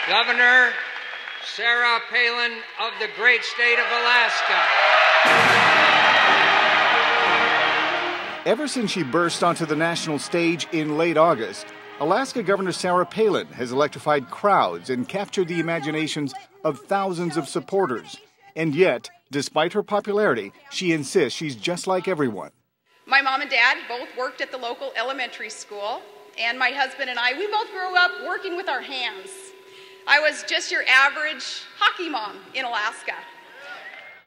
Governor Sarah Palin of the great state of Alaska. Ever since she burst onto the national stage in late August, Alaska Governor Sarah Palin has electrified crowds and captured the imaginations of thousands of supporters. And yet, despite her popularity, she insists she's just like everyone. My mom and dad both worked at the local elementary school, and my husband and I, we both grew up working with our hands. I was just your average hockey mom in Alaska.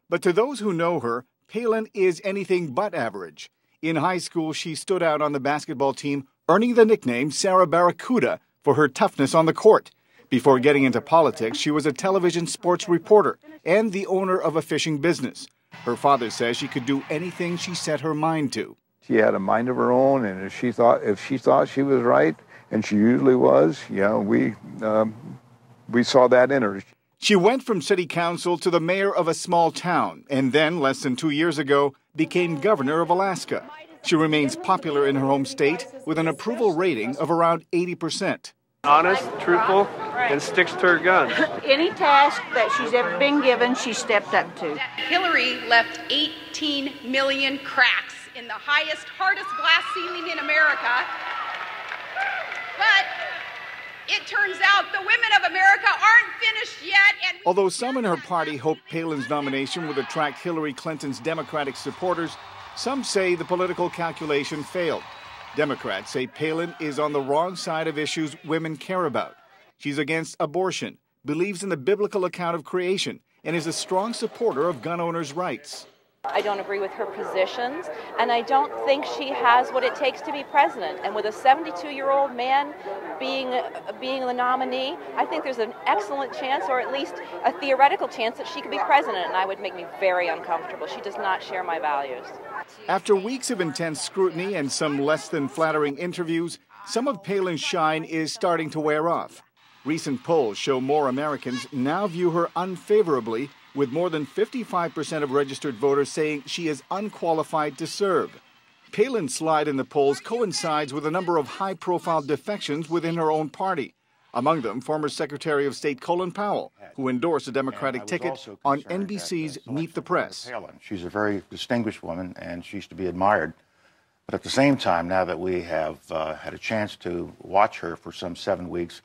But to those who know her, Palin is anything but average. In high school, she stood out on the basketball team, earning the nickname Sarah Barracuda for her toughness on the court. Before getting into politics, she was a television sports reporter and the owner of a fishing business. Her father says she could do anything she set her mind to. She had a mind of her own, and if she thought she was right, and she usually was, we saw that in her. She went from city council to the mayor of a small town, and then, less than 2 years ago, became governor of Alaska. She remains popular in her home state with an approval rating of around 80%. Honest, truthful, and sticks to her guns. Any task that she's ever been given, she stepped up to. Hillary left 18 million cracks in the highest, hardest glass ceiling in America. But it turns out the women of America aren't finished yet. And although some in her party hope Palin's nomination would attract Hillary Clinton's Democratic supporters, some say the political calculation failed. Democrats say Palin is on the wrong side of issues women care about. She's against abortion, believes in the biblical account of creation, and is a strong supporter of gun owners' rights. I don't agree with her positions, and I don't think she has what it takes to be president. And with a 72-year-old man being the nominee, I think there's an excellent chance, or at least a theoretical chance, that she could be president, and I would make me very uncomfortable. She does not share my values. After weeks of intense scrutiny and some less than flattering interviews, some of Palin's shine is starting to wear off. Recent polls show more Americans now view her unfavorably, with more than 55% of registered voters saying she is unqualified to serve. Palin's slide in the polls coincides with a number of high-profile defections within her own party. Among them, former Secretary of State Colin Powell, who endorsed a Democratic ticket on NBC's Meet the Press. She's a very distinguished woman, and she's to be admired. But at the same time, now that we have had a chance to watch her for some 7 weeks,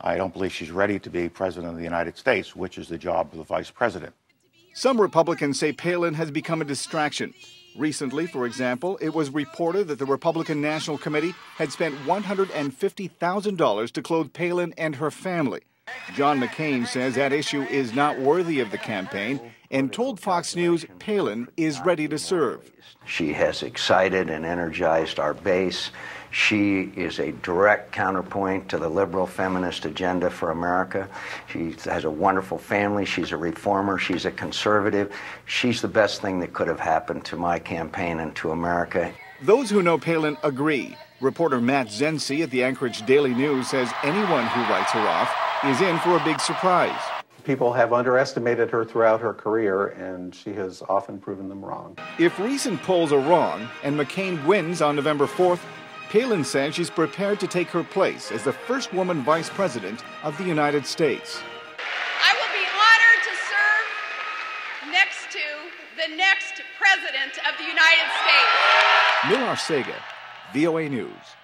I don't believe she's ready to be president of the United States, which is the job of the vice president. Some Republicans say Palin has become a distraction. Recently, for example, it was reported that the Republican National Committee had spent $150,000 to clothe Palin and her family. John McCain says that issue is not worthy of the campaign and told Fox News Palin is ready to serve. She has excited and energized our base. She is a direct counterpoint to the liberal feminist agenda for America. She has a wonderful family. She's a reformer. She's a conservative. She's the best thing that could have happened to my campaign and to America. Those who know Palin agree. Reporter Matt Zensi at the Anchorage Daily News says anyone who writes her off is in for a big surprise. People have underestimated her throughout her career, and she has often proven them wrong. If recent polls are wrong and McCain wins on November 4th, Palin says she's prepared to take her place as the first woman vice president of the United States. I will be honored to serve next to the next president of the United States. Neil Arcega, VOA News.